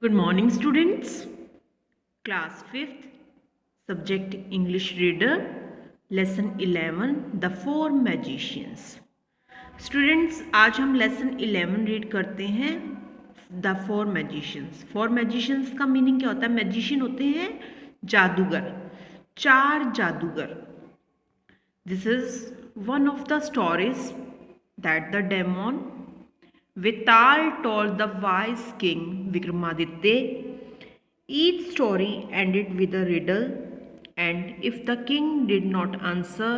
Good morning, students. Class 5th, Subject English Reader, Lesson 11, The Four Magicians. Students, आज हम Lesson 11 read करते हैं The Four Magicians. Four Magicians का meaning क्या होता है? मैजिशियन होते हैं जादूगर, चार जादूगर. This is one of the stories that the demon Vital told the wise king Vikramaditya. Each story ended with a riddle, and if the king did not answer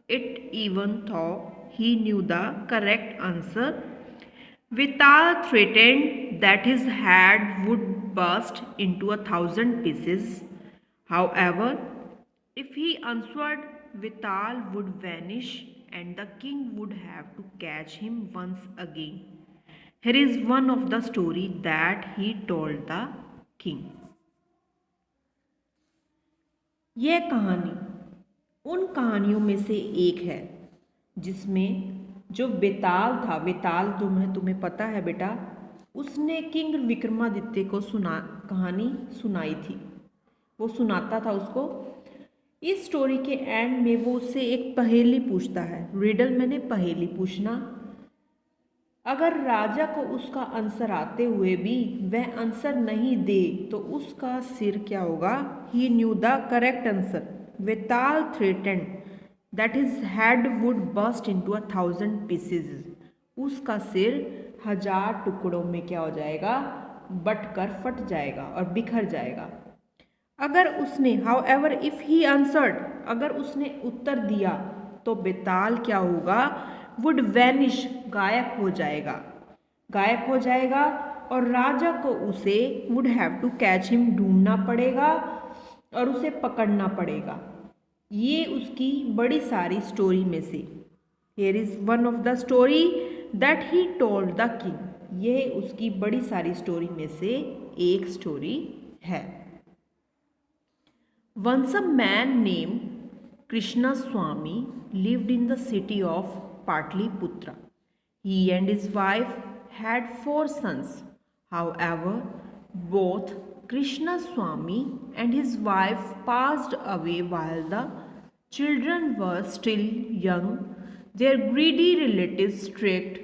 it even though he knew the correct answer, Vital threatened that his head would burst into 1,000 pieces. However, if he answered, Vital would vanish and the king would have to catch him once again. Here is one of the story that he told the king. यह कहानी उन कहानियों में से एक है जिसमें जो बेताल था, बेताल तुम्हें पता है बेटा, उसने किंग विक्रमादित्य को कहानी सुनाई थी। वो सुनाता था उसको। इस स्टोरी के एंड में वो उससे एक पहेली पूछता है। रिडल मैंने पहेली पूछना। अगर राजा को उसका आंसर आते हुए भी वह आंसर नहीं दे तो उसका सिर क्या होगा? He knew the correct answer. Vetal threatened that his head would burst into 1,000 pieces. उसका सिर 1000 टुकड़ों में क्या हो जाएगा? बटकर फट जाएगा और बिखर जाएगा। अगर उसने हाउएवर इफ ही आंसर्ड, अगर उसने उत्तर दिया तो बेताल क्या होगा? वुड वैनिश, गायब हो जाएगा, गायब हो जाएगा। और राजा को उसे would have to catch him, ढूंढना पड़ेगा और उसे पकड़ना पड़ेगा। ये उसकी बड़ी सारी स्टोरी में से here is one of the story that he told the king. यह उसकी बड़ी सारी स्टोरी में से एक स्टोरी है। Once a man named Krishna Swami lived in the city of Patliputra. He and his wife had 4 sons. However, both Krishna Swami and his wife passed away while the children were still young. Their greedy relatives stripped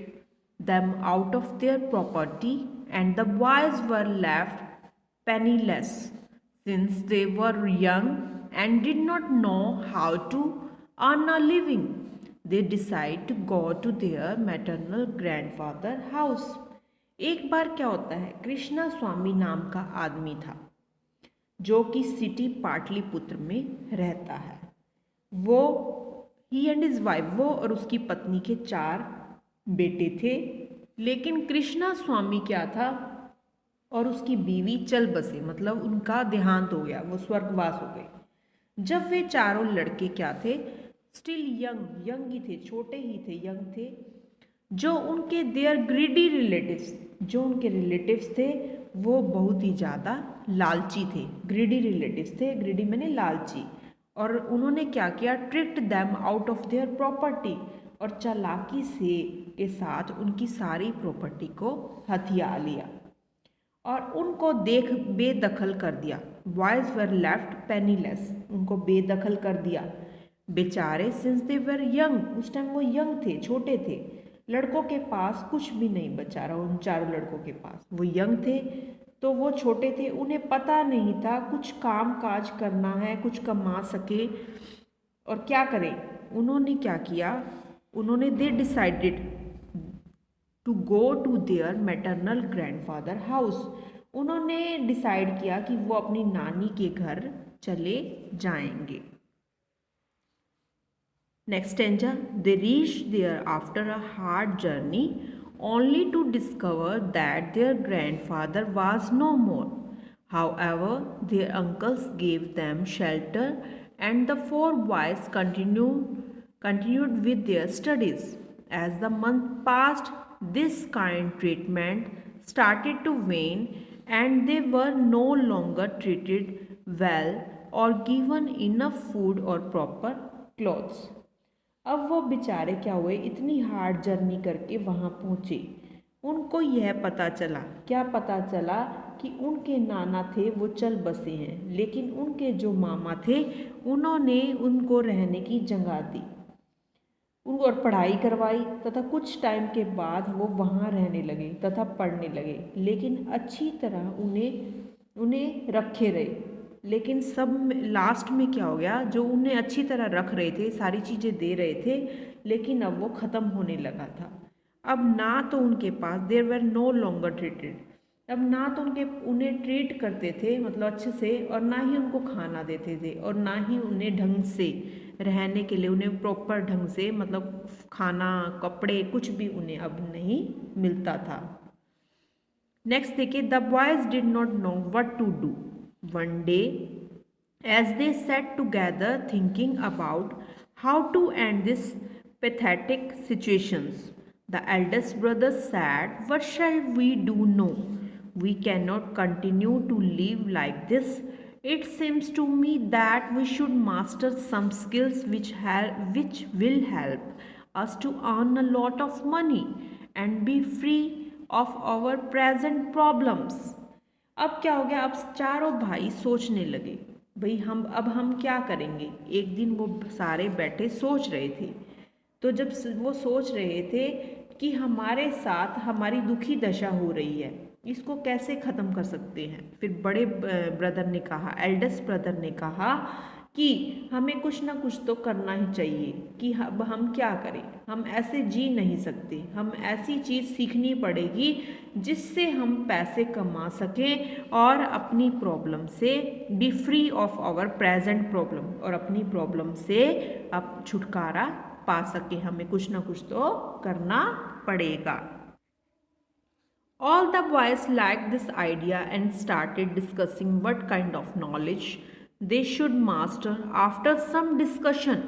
them out of their property, and the boys were left penniless. Since they were young and did not know how to earn a living, they decided to go to their maternal grandfather house. एक बार क्या होता है, कृष्णा स्वामी नाम का आदमी था जो कि सिटी पाटलिपुत्र में रहता है। वो ही एंड हिज वाइफ, वो और उसकी पत्नी के 4 बेटे थे। लेकिन कृष्णा स्वामी क्या था और उसकी बीवी चल बसे, मतलब उनका देहांत हो गया, वो स्वर्गवास हो गए। जब वे चारों लड़के क्या थे? स्टिल यंग, यंग ही थे, छोटे ही थे, यंग थे। जो उनके देयर ग्रीडी रिलेटिव्स, जो उनके रिलेटिव्स थे वो बहुत ही ज़्यादा लालची थे। ग्रीडी रिलेटिव्स थे, ग्रीडी मैंने लालची। और उन्होंने क्या किया? Tricked them out of their property, और चालाकी से के साथ उनकी सारी प्रॉपर्टी को हथिया लिया और उनको बेदखल कर दिया। बॉयज वर लेफ्ट पेनीलेस, उनको बेदखल कर दिया बेचारे। सिंस दे वर यंग, उस टाइम वो यंग थे, छोटे थे। लड़कों के पास कुछ भी नहीं बचा रहा उन चारों लड़कों के पास। वो यंग थे तो वो छोटे थे, उन्हें पता नहीं था कुछ काम काज करना है, कुछ कमा सके और क्या करें। उन्होंने क्या किया? उन्होंने they decided to go to their maternal grandfather house. उन्होंने डिसाइड किया कि वो अपनी नानी के घर चले जाएंगे। Next stanza, they reach there after a hard journey only to discover that their grandfather was no more. However, their uncles gave them shelter and the 4 boys continued with their studies. As the month passed, this kind treatment started to wane and they were no longer treated well or given enough food or proper clothes. अब वो बेचारे क्या हुए? इतनी hard journey करके वहाँ पहुँचे, उनको यह पता चला, क्या पता चला कि उनके नाना थे वो चल बसे हैं, लेकिन उनके जो मामा थे उन्होंने उनको रहने की जगह दी, उनको और पढ़ाई करवाई तथा कुछ टाइम के बाद वो वहाँ रहने लगे तथा पढ़ने लगे, लेकिन अच्छी तरह उन्हें रखे रहे। लेकिन सब लास्ट में क्या हो गया, जो उन्हें अच्छी तरह रख रहे थे, सारी चीज़ें दे रहे थे, लेकिन अब वो ख़त्म होने लगा था। अब ना तो उनके पास देर वर नो लॉन्गर ट्रीटेड, अब ना तो उन्हें ट्रीट करते थे मतलब अच्छे से, और ना ही उनको खाना देते थे, और ना ही उन्हें ढंग से रहने के लिए उन्हें प्रॉपर ढंग से मतलब खाना कपड़े कुछ भी उन्हें अब नहीं मिलता था। नेक्स्ट देखिए, the boys did not know what to do. One day as they sat together thinking about how to end this pathetic situations, the eldest brother said, "What shall we do now? We cannot continue to live like this. It seems to me that we should master some skills which will help us to earn a lot of money and be free of our present problems." अब क्या हो गया, अब चारों भाई सोचने लगे, भाई हम क्या करेंगे। एक दिन वो सारे बैठे सोच रहे थे, तो जब वो सोच रहे थे कि हमारे साथ हमारी दुखी दशा हो रही है, इसको कैसे ख़त्म कर सकते हैं। फिर बड़े ब्रदर ने कहा, एल्डेस्ट ब्रदर ने कहा कि हमें कुछ ना कुछ तो करना ही चाहिए, कि अब हम क्या करें, हम ऐसे जी नहीं सकते, हम ऐसी चीज़ सीखनी पड़ेगी जिससे हम पैसे कमा सकें और अपनी प्रॉब्लम से be free of our present problem, और अपनी प्रॉब्लम से अब छुटकारा पा सकें। हमें कुछ ना कुछ तो करना पड़ेगा। All the boys liked this idea and started discussing what kind of knowledge they should master. After some discussion,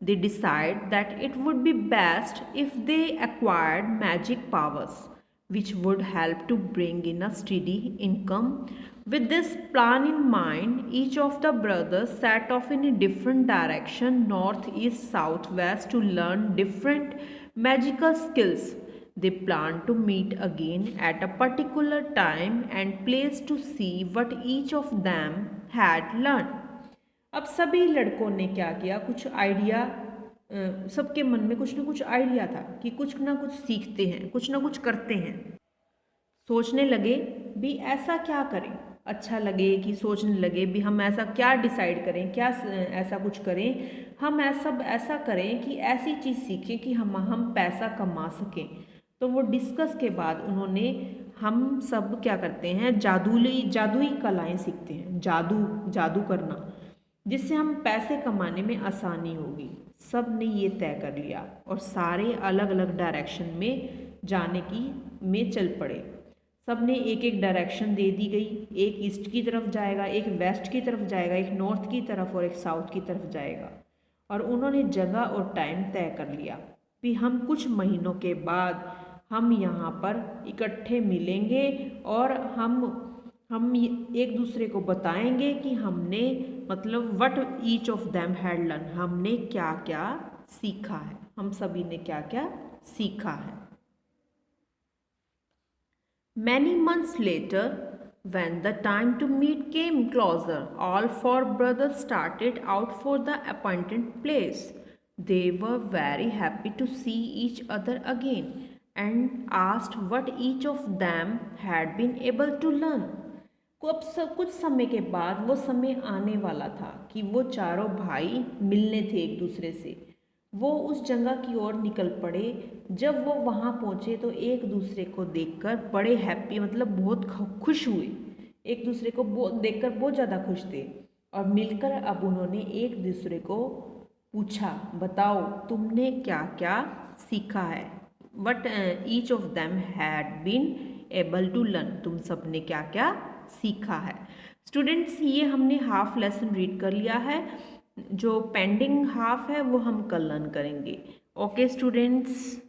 they decided that it would be best if they acquired magic powers, which would help to bring in a steady income. With this plan in mind, each of the brothers set off in a different direction, north, east, south, west, to learn different magical skills. They planned to meet again at a particular time and place to see what each of them had learned. अब सभी लड़कों ने क्या किया, कुछ idea, सबके मन में कुछ ना कुछ आइडिया था कि कुछ ना कुछ सीखते हैं, कुछ ना कुछ करते हैं। सोचने लगे भी ऐसा क्या करें, अच्छा लगे कि सोचने लगे भी हम ऐसा क्या डिसाइड करें, क्या ऐसा कुछ करें, हम ऐसा करें कि ऐसी चीज़ सीखें कि हम पैसा कमा सकें। तो वो डिस्कस के बाद उन्होंने, हम सब क्या करते हैं, जादुई कलाएं सीखते हैं, जादू करना, जिससे हम पैसे कमाने में आसानी होगी। सब ने ये तय कर लिया और सारे अलग अलग डायरेक्शन में जाने में चल पड़े। सब ने एक एक डायरेक्शन दे दी गई, एक ईस्ट की तरफ जाएगा, एक वेस्ट की तरफ जाएगा, एक नॉर्थ की तरफ और एक साउथ की तरफ जाएगा। और उन्होंने जगह और टाइम तय कर लिया कि हम कुछ महीनों के बाद हम यहाँ पर इकट्ठे मिलेंगे और हम एक दूसरे को बताएंगे कि हमने मतलब what each of them had learn, हमने क्या क्या सीखा है, हम सभी ने क्या क्या सीखा है। Many months later, when the time to meet came closer, all four brothers started out for the appointed place. They were very happy to see each other again and asked what each of them had been able to learn. कुछ समय के बाद वो समय आने वाला था कि वो चारों भाई मिलने थे एक दूसरे से। वो उस जगह की ओर निकल पड़े। जब वो वहाँ पहुँचे तो एक दूसरे को देखकर बड़े हैप्पी मतलब बहुत खुश हुए, एक दूसरे को देखकर बहुत ज़्यादा खुश थे। और मिलकर अब उन्होंने एक दूसरे को पूछा, बताओ तुमने क्या क्या सीखा है। What each of them had been able to learn, तुम सब ने क्या क्या सीखा है। स्टूडेंट्स, ये हमने हाफ लेसन रीड कर लिया है, जो पेंडिंग हाफ है वो हम कल लर्न करेंगे। Okay students.